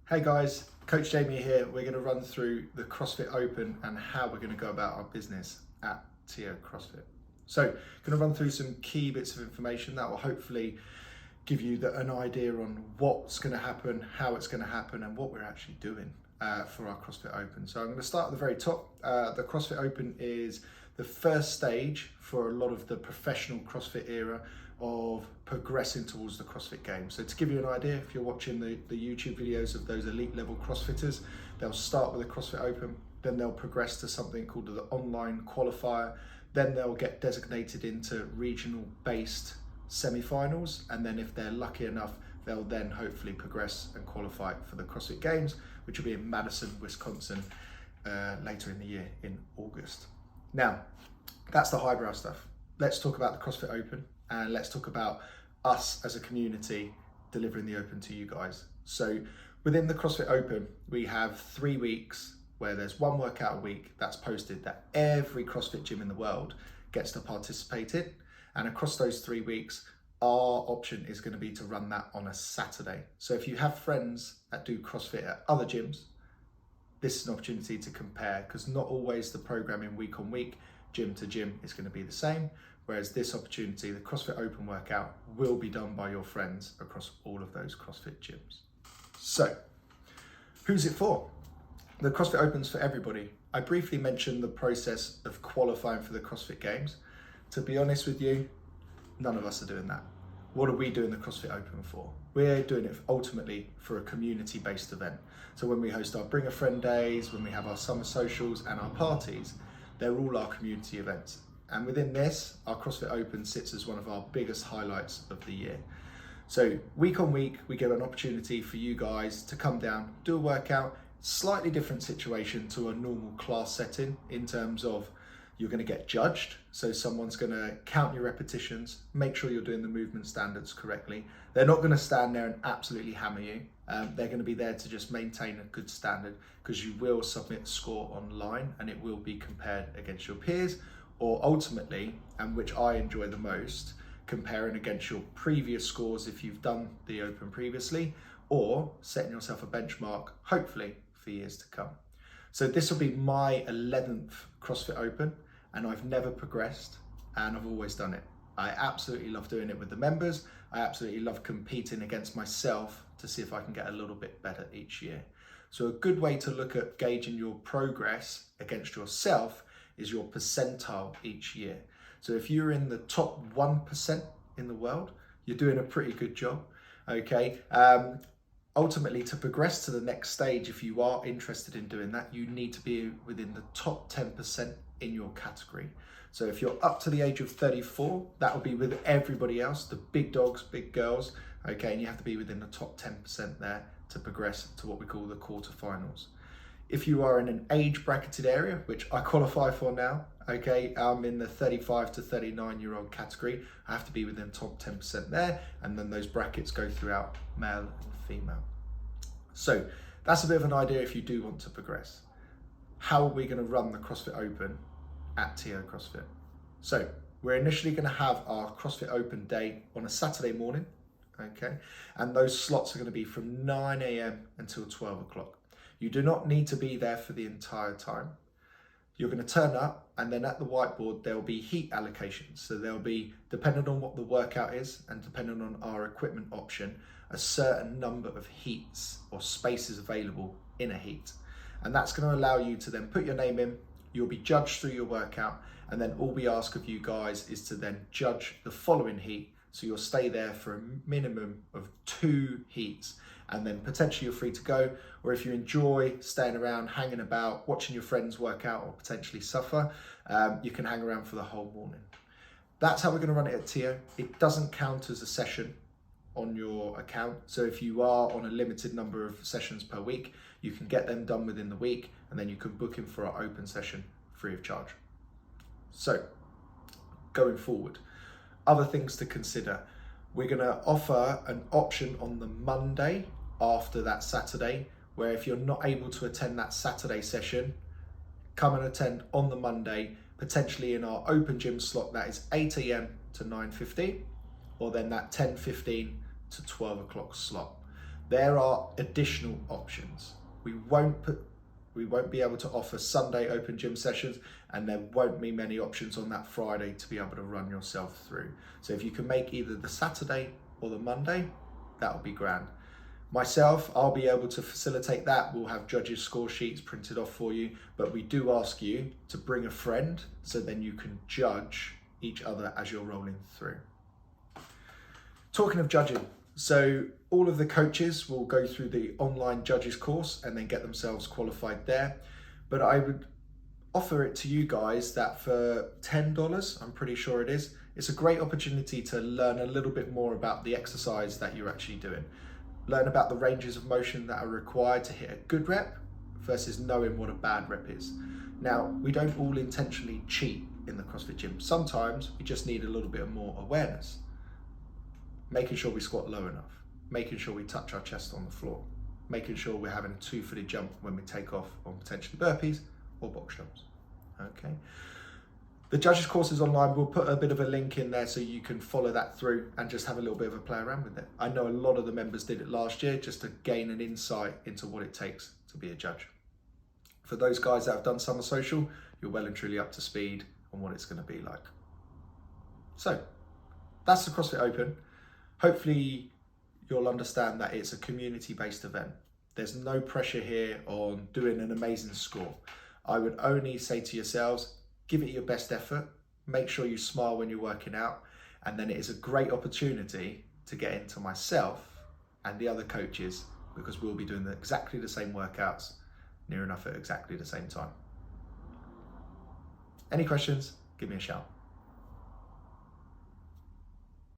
Hey guys, Coach Jamie here. We're going to run through the CrossFit Open and how we're going to go about our business at TIO CrossFit. So, going to run through some key bits of information that will hopefully give you an idea on what's going to happen, how it's going to happen, and what we're actually doing for our CrossFit Open. So I'm going to start at the very top. The CrossFit Open is the first stage for a lot of the professional CrossFit era of progressing towards the CrossFit Games. So to give you an idea, if you're watching the YouTube videos of those elite level CrossFitters, they'll start with the CrossFit Open, then they'll progress to something called the online qualifier, then they'll get designated into regional based semi-finals, and then if they're lucky enough, they'll then hopefully progress and qualify for the CrossFit Games, which will be in Madison, Wisconsin, later in the year in August. Now, that's the highbrow stuff. Let's talk about the CrossFit Open, and let's talk about us as a community delivering the Open to you guys. So within the CrossFit Open, we have 3 weeks where there's one workout a week that's posted that every CrossFit gym in the world gets to participate in. And across those 3 weeks, our option is going to be to run that on a Saturday. So if you have friends that do CrossFit at other gyms, this is an opportunity to compare, because not always the programming week on week, gym to gym, is going to be the same. Whereas this opportunity, the CrossFit Open workout, will be done by your friends across all of those CrossFit gyms. So, who's it for? The CrossFit Open's for everybody. I briefly mentioned the process of qualifying for the CrossFit Games. To be honest with you, none of us are doing that. What are we doing the CrossFit Open for? We're doing it ultimately for a community-based event. So when we host our Bring a Friend days, when we have our summer socials and our parties, they're all our community events. And within this, our CrossFit Open sits as one of our biggest highlights of the year. So week on week, we give an opportunity for you guys to come down, do a workout, slightly different situation to a normal class setting in terms of you're going to get judged. So someone's going to count your repetitions, make sure you're doing the movement standards correctly. They're not going to stand there and absolutely hammer you. They're going to be there to just maintain a good standard, because you will submit a score online and it will be compared against your peers, or ultimately, and which I enjoy the most, comparing against your previous scores if you've done the Open previously, or setting yourself a benchmark, hopefully, for years to come. So this will be my 11th CrossFit Open, and I've never progressed, and I've always done it. I absolutely love doing it with the members. I absolutely love competing against myself to see if I can get a little bit better each year. So a good way to look at gauging your progress against yourself is your percentile each year. So if you're in the top 1% in the world, you're doing a pretty good job, okay? Ultimately, to progress to the next stage, if you are interested in doing that, you need to be within the top 10% in your category. So if you're up to the age of 34, that will be with everybody else, the big dogs, big girls, okay? And you have to be within the top 10% there to progress to what we call the quarterfinals. If you are in an age bracketed area, which I qualify for now, okay, I'm in the 35 to 39-year-old category. I have to be within top 10% there, and then those brackets go throughout male and female. So that's a bit of an idea if you do want to progress. How are we going to run the CrossFit Open at TIO CrossFit? So we're initially going to have our CrossFit Open day on a Saturday morning, okay, and those slots are going to be from 9 a.m. until 12 o'clock. You do not need to be there for the entire time. You're going to turn up, and then at the whiteboard, there'll be heat allocations. So there'll be, depending on what the workout is and depending on our equipment option, a certain number of heats or spaces available in a heat. And that's going to allow you to then put your name in. You'll be judged through your workout, and then all we ask of you guys is to then judge the following heat. So you'll stay there for a minimum of 2 heats, and then potentially you're free to go. Or if you enjoy staying around, hanging about, watching your friends work out or potentially suffer, you can hang around for the whole morning. That's how we're going to run it at TIO. It doesn't count as a session on your account. So if you are on a limited number of sessions per week, you can get them done within the week, and then you can book in for our open session free of charge. So going forward, other things to consider. We're going to offer an option on the Monday after that Saturday, where if you're not able to attend that Saturday session, come and attend on the Monday, potentially in our open gym slot that is 8 a.m. to 9:15, or then that 10:15 to 12 o'clock slot. There are additional options. We won't be able to offer Sunday open gym sessions, and there won't be many options on that Friday to be able to run yourself through. So if you can make either the Saturday or the Monday, that would be grand. Myself, I'll be able to facilitate that. We'll have judges' score sheets printed off for you, but we do ask you to bring a friend so then you can judge each other as you're rolling through. Talking of judging, so all of the coaches will go through the online judges course and then get themselves qualified there. But I would offer it to you guys that for $10, I'm pretty sure it is, it's a great opportunity to learn a little bit more about the exercise that you're actually doing. Learn about the ranges of motion that are required to hit a good rep versus knowing what a bad rep is. Now, we don't all intentionally cheat in the CrossFit gym. Sometimes we just need a little bit more awareness. Making sure we squat low enough, making sure we touch our chest on the floor, making sure we're having a 2-footed jump when we take off on potentially burpees or box jumps. Okay. The judges course is online. We'll put a bit of a link in there so you can follow that through and just have a little bit of a play around with it. I know a lot of the members did it last year just to gain an insight into what it takes to be a judge. For those guys that have done Summer Social, you're well and truly up to speed on what it's going to be like. So that's the CrossFit Open. Hopefully you'll understand that it's a community-based event. There's no pressure here on doing an amazing score. I would only say to yourselves, give it your best effort, make sure you smile when you're working out, and then it is a great opportunity to get into myself and the other coaches, because we'll be doing exactly the same workouts near enough at exactly the same time. Any questions? Give me a shout.